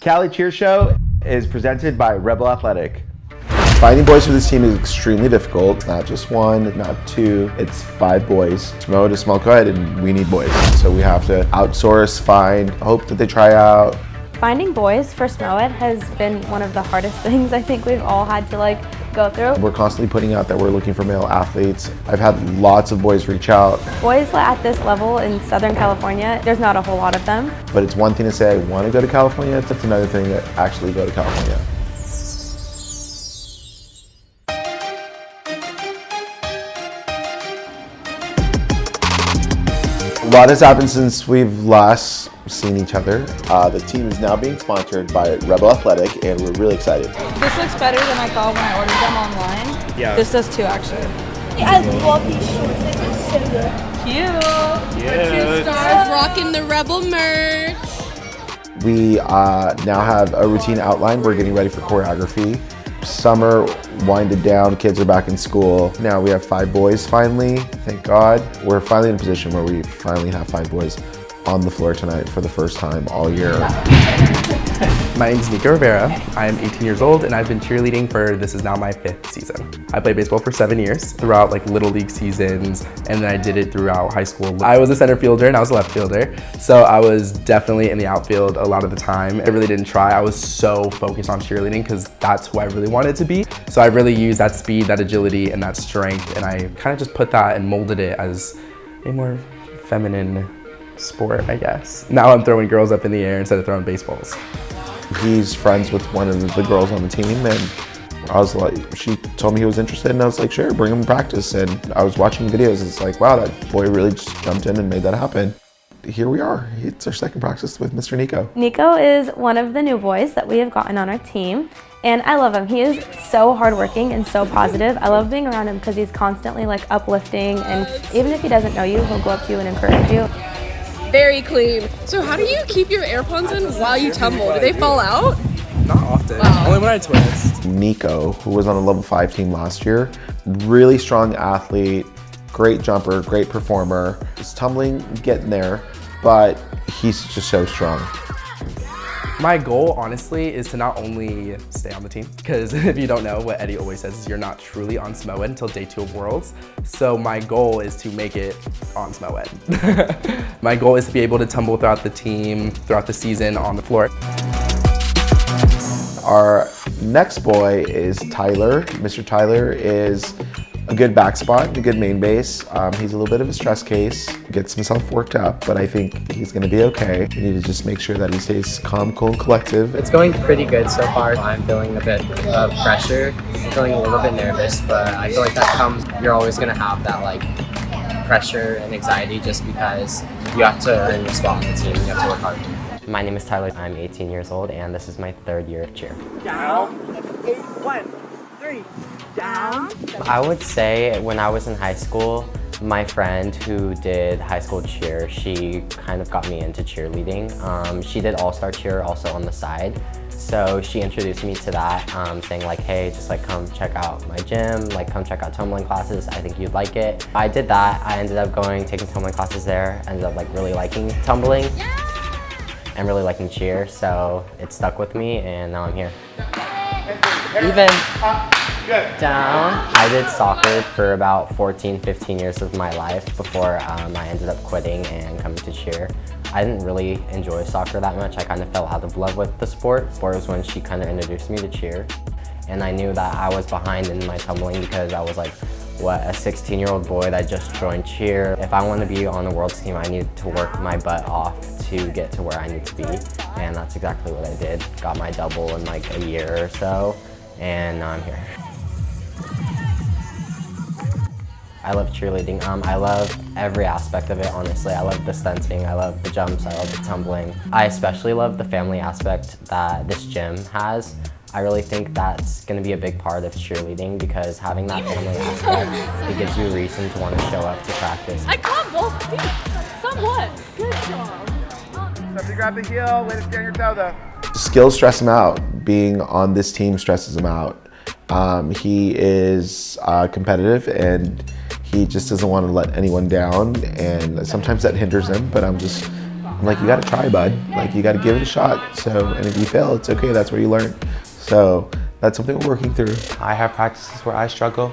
Cali Cheer Show is presented by Rebel Athletic. Finding boys for this team is extremely difficult. Not just one, not two, it's 5 boys. SMOED is small co-ed and we need boys. So we have to outsource, find, hope that they try out. Finding boys for SMOED has been one of the hardest things I think we've all had to go through. We're constantly putting out that we're looking for male athletes. I've had lots of boys reach out. Boys at this level in Southern California, there's not a whole lot of them. But it's one thing to say I want to go to California, it's another thing to actually go to California. A lot has happened since we've last seen each other. The team is now being sponsored by Rebel Athletic and we're really excited. This looks better than I thought when I ordered them online. Yeah. This does too, actually. I love these shorts, they look so good. Cute. Cute. Stars rocking the Rebel merch. We now have a routine outline. We're getting ready for choreography. Summer winded down, kids are back in school. Now we have 5 boys finally, thank God. We're finally in a position where we finally have 5 boys on the floor tonight for the first time all year. My name is Niko Rivera. I am 18 years old and I've been cheerleading for, this is now my 5th season. I played baseball for 7 years throughout Little League seasons, and then I did it throughout high school. I was a center fielder and I was a left fielder, so I was definitely in the outfield a lot of the time. I really didn't try. I was so focused on cheerleading because that's who I really wanted to be. So I really used that speed, that agility, and that strength, and I kind of just put that and molded it as a more feminine sport, I guess. Now I'm throwing girls up in the air instead of throwing baseballs. He's friends with one of the girls on the team, and I was like, she told me he was interested, and I was like, sure, bring him to practice. And I was watching videos, it's like, wow, that boy really just jumped in and made that happen. Here we are. It's our second practice with Mr. Niko. Niko is one of the new boys that we have gotten on our team, and I love him. He is so hardworking and so positive. I love being around him because he's constantly uplifting, and even if he doesn't know you, he'll go up to you and encourage you. Very clean. So how do you keep your AirPods in while you tumble? Do they fall out? Not often, Wow. only when I twist. Niko, who was on a level 5 team last year, really strong athlete, great jumper, great performer. His tumbling getting there, but he's just so strong. My goal, honestly, is to not only stay on the team, because if you don't know, what Eddie always says is you're not truly on SMOED until day 2 of Worlds. So my goal is to make it on SMOED. My goal is to be able to tumble throughout the team, throughout the season on the floor. Our next boy is Tyler. Mr. Tyler is a good back spot, a good main base. He's a little bit of a stress case, gets himself worked up, but I think he's gonna be okay. We need to just make sure that he stays calm, cool, and collective. It's going pretty good so far. I'm feeling a bit of pressure, feeling a little bit nervous, but I feel like that comes, you're always gonna have that pressure and anxiety just because you have to earn your spot on the team, you have to work hard. My name is Tyler. I'm 18 years old and this is my 3rd year of cheer. Down, 8, 1, 3, down. I would say when I was in high school, my friend who did high school cheer, she kind of got me into cheerleading. She did all-star cheer also on the side. So she introduced me to that, saying hey, just come check out my gym, come check out tumbling classes, I think you'd like it. I did that. I ended up taking tumbling classes there, ended up really liking tumbling and really liking cheer, so it stuck with me and now I'm here. Even down. I did soccer for about 14, 15 years of my life before I ended up quitting and coming to cheer. I didn't really enjoy soccer that much. I kind of fell out of love with the sport. Sport was when she kind of introduced me to cheer. And I knew that I was behind in my tumbling because I was a 16-year-old boy that just joined cheer. If I want to be on the world's team, I need to work my butt off to get to where I need to be. And that's exactly what I did. Got my double in a year or so, and now I'm here. I love cheerleading. I love every aspect of it, honestly. I love the stunting, I love the jumps, I love the tumbling. I especially love the family aspect that this gym has. I really think that's going to be a big part of cheerleading because having that family aspect, it gives you a reason to want to show up to practice. I caught both feet. Somewhat. Good job. Somebody grab the heel, way to stay on your toe though. Skills stress him out. Being on this team stresses him out. He is competitive and he just doesn't want to let anyone down, and sometimes that hinders him, but I'm just I'm like, you gotta try, bud. Like, you gotta give it a shot. So, and if you fail, it's okay, that's where you learn. So that's something we're working through. I have practices where I struggle.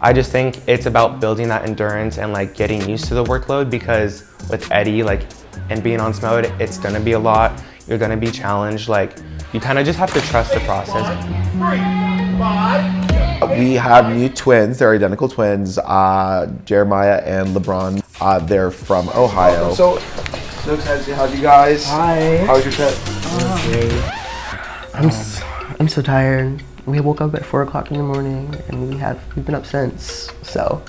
I just think it's about building that endurance and like getting used to the workload, because with Eddie, like, and being on SMOED, it's gonna be a lot. You're gonna be challenged. Like, you kind of just have to trust the process. We have new twins, they're identical twins, Jeremiah and LeBron. They're from Ohio. So excited to have you guys. Hi. How was your trip? I'm so tired. We woke up at 4 o'clock in the morning and we've been up since. So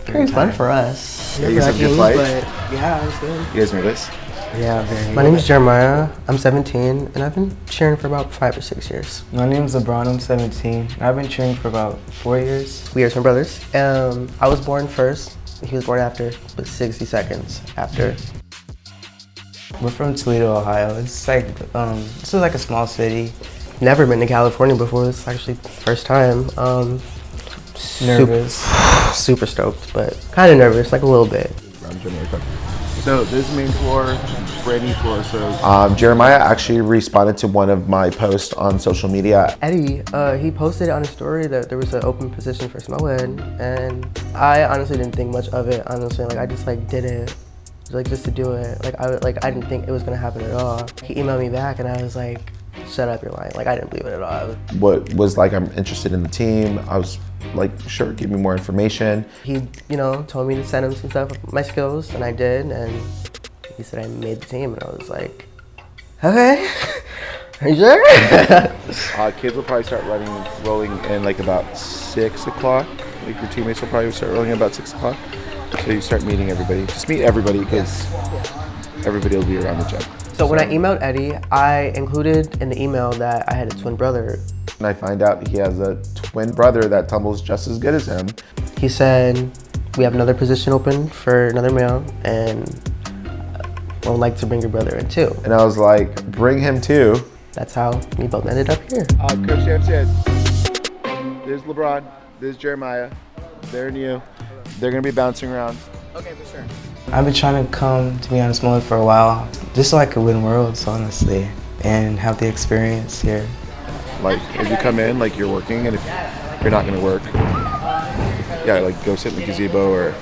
very fun for us. Yeah, you guys have a good flight? But yeah, it was good. You guys nervous? Yeah, very. My name is Jeremiah. I'm 17 and I've been cheering for about 5 or 6 years. My name is LeBron. I'm 17. I've been cheering for about 4 years. We are twin brothers. I was born first. He was born after, but 60 seconds after. We're from Toledo, Ohio. It's like this is like a small city. Never been to California before. This is actually the first time. Nervous. Super stoked, but kind of nervous, like a little bit. So this is main floor, Brady floor. So Jeremiah actually responded to one of my posts on social media. Eddie, he posted on his story that there was an open position for SMOED, and I honestly didn't think much of it. Honestly, like I just like did it, like just to do it. I didn't think it was gonna happen at all. He emailed me back, and I was like, shut up, you're lying. Like, I didn't believe it at all. What was like, I'm interested in the team. I was like, sure, give me more information. He, told me to send him some stuff, my skills, and I did, and he said I made the team, and I was like, okay, are you sure? Kids will probably start rolling in like about 6 o'clock. Like your teammates will probably start rolling in about 6 o'clock. So you start meeting everybody. Just meet everybody, because everybody will be around the gym. So when I emailed Eddie, I included in the email that I had a twin brother. And I find out he has a twin brother that tumbles just as good as him. He said, we have another position open for another male, and I would like to bring your brother in too. And I was like, bring him too. That's how we both ended up here. Coach Sampson, there's LeBron, there's Jeremiah, they're new. They're gonna be bouncing around. Okay, for sure. I've been trying to come to be on SMOED for a while, just so I could win worlds, honestly, and have the experience here. Like, if you come in, like you're working, and if you're not gonna work, yeah, like go sit in the gazebo or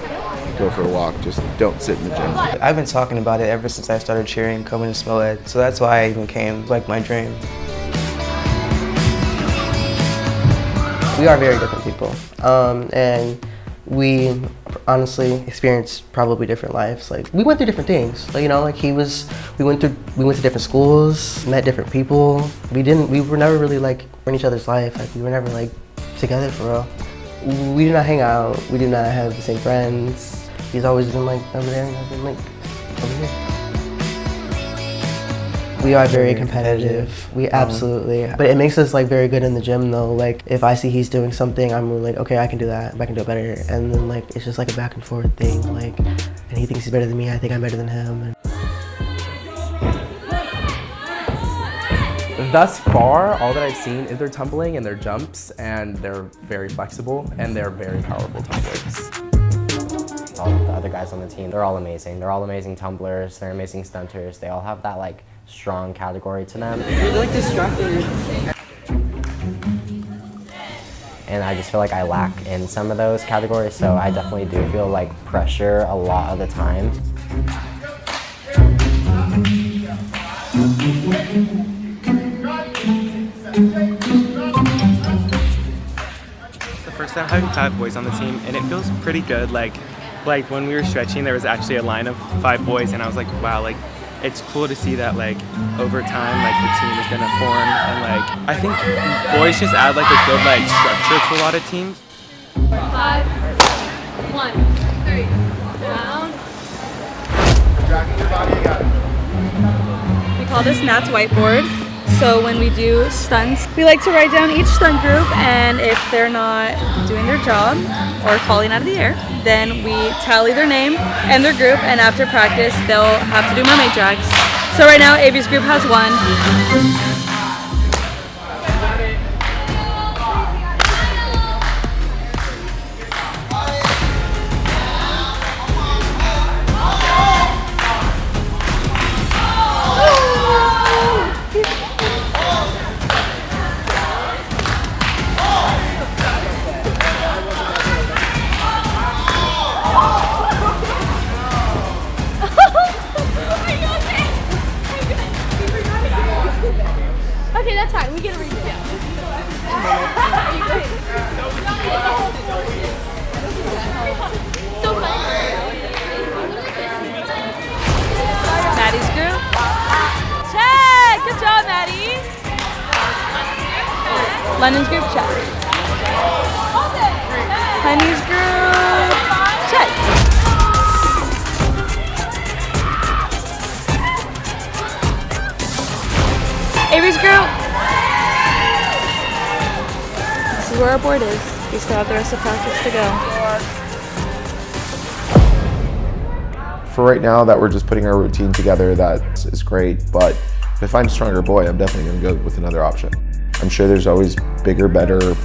go for a walk. Just don't sit in the gym. I've been talking about it ever since I started cheering, coming to SMOED, so that's why I even came, like my dream. We are very different people, and we honestly experienced probably different lives. Like, we went through different things. Like, we went to different schools, met different people. We were never really like in each other's life. Like, we were never like together for real. We did not hang out. We did not have the same friends. He's always been like over there, and I've been like over here. We are very competitive. We absolutely, but it makes us like very good in the gym though. Like, if I see he's doing something, I'm like, okay, I can do that. I can do it better. And then like, it's just like a back and forth thing. Like, and he thinks he's better than me. I think I'm better than him. Thus far, all that I've seen is their tumbling and their jumps, and they're very flexible and they're very powerful tumblers. All the other guys on the team, they're all amazing. They're all amazing tumblers, they're amazing stunters. They all have that like strong category to them. You're like distracted. And I just feel like I lack in some of those categories, so I definitely do feel like pressure a lot of the time. It's the first time having 5 boys on the team, and it feels pretty good. Like when we were stretching, there was actually a line of 5 boys, and I was like, wow, like it's cool to see that like over time, like the team is gonna form, and like I think boys just add like a good like structure to a lot of teams. 5, 1, 3, down. We call this Nat's whiteboard. So when we do stunts, we like to write down each stunt group, and if they're not doing their job or falling out of the air, then we tally their name and their group, and after practice, they'll have to do mermaid drags. So right now, Avi's group has 1. Okay, that's fine. We get a redo. So fun. Maddie's group. Check! Good job, Maddie. Landon's group, check. Honey's group, check. Avery's group. This is where our board is. We still have the rest of practice to go. For right now that we're just putting our routine together, that is great, but if I find a stronger boy, I'm definitely gonna go with another option. I'm sure there's always bigger, better,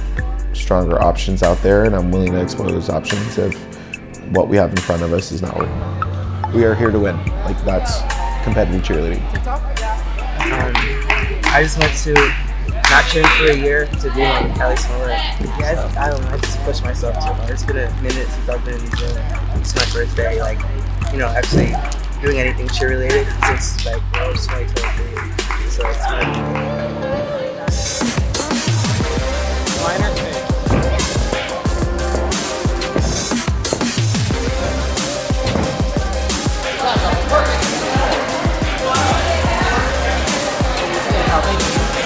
stronger options out there, and I'm willing to explore those options if what we have in front of us is not working. We are here to win. Like, that's competitive cheerleading. I just went to not train for a year to be on Cali SMOED. Yeah, I don't know, I just pushed myself too hard. It's been a minute since I've been in New Zealand. It's my first day, like, you know, actually doing anything cheer related since like when I was 2023. So it's been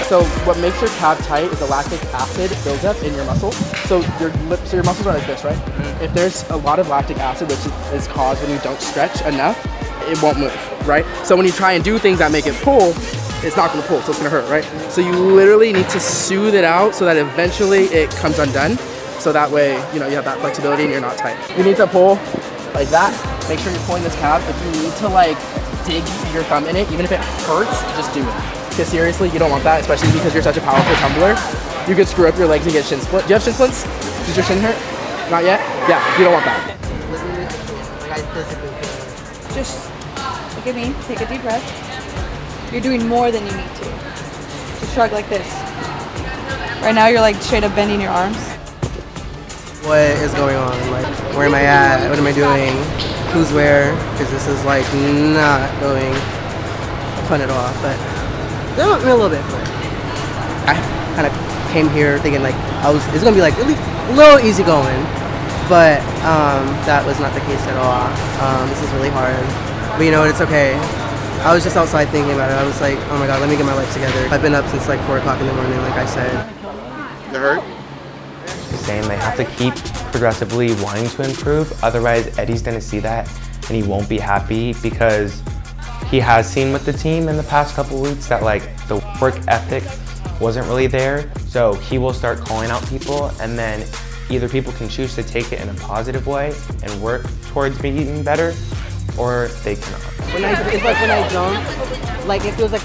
So what makes your calf tight is the lactic acid buildup in your muscle. So your muscles are like this, right? If there's a lot of lactic acid, which is caused when you don't stretch enough, it won't move, right? So when you try and do things that make it pull, it's not gonna pull, so it's gonna hurt, right? So you literally need to soothe it out so that eventually it comes undone. So that way, you know, you have that flexibility and you're not tight. You need to pull like that. Make sure you're pulling this calf. If you need to like dig your thumb in it, even if it hurts, just do it. Because seriously, you don't want that, especially because you're such a powerful tumbler. You could screw up your legs and get shin split. Do you have shin splints? Does your shin hurt? Not yet? Yeah, you don't want that. Just look at me, take a deep breath. You're doing more than you need to. Just shrug like this. Right now you're like straight up bending your arms. What is going on? Like, where am I at? What am I doing? Who's where? Because this is like not going fun at all. But a little bit. But I kind of came here thinking like it's gonna be like really a little easy going, but that was not the case at all. This is really hard. But you know what? It's okay. I was just outside thinking about it. I was like, oh my god, let me get my life together. I've been up since like 4 o'clock in the morning, like I said. You hurt? Saying they have to keep progressively wanting to improve, otherwise Eddie's gonna see that and he won't be happy because he has seen with the team in the past couple weeks that like the work ethic wasn't really there. So he will start calling out people, and then either people can choose to take it in a positive way and work towards being better, or they cannot. It's like when I jump, like it feels like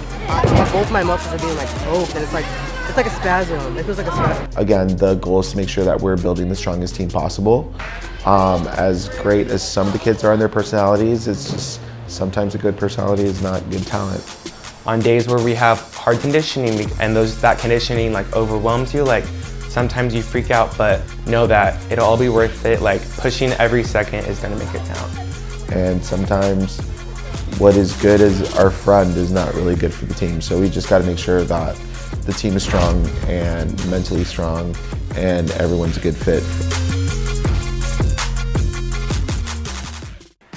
both my muscles are being like poked, and it's like a spasm. It feels like a spasm. Again, the goal is to make sure that we're building the strongest team possible. As great as some of the kids are in their personalities, it's just sometimes a good personality is not good talent. On days where we have hard conditioning and that conditioning like overwhelms you, like sometimes you freak out, but know that it'll all be worth it. Like pushing every second is gonna make it count. And sometimes what is good as our friend is not really good for the team. So we just gotta make sure that the team is strong and mentally strong and everyone's a good fit.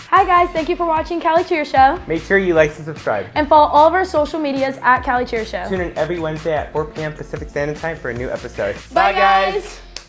Hi guys, thank you for watching Cali Cheer Show. Make sure you like and subscribe. And follow all of our social medias at Cali Cheer Show. Tune in every Wednesday at 4 p.m. Pacific Standard Time for a new episode. Bye guys.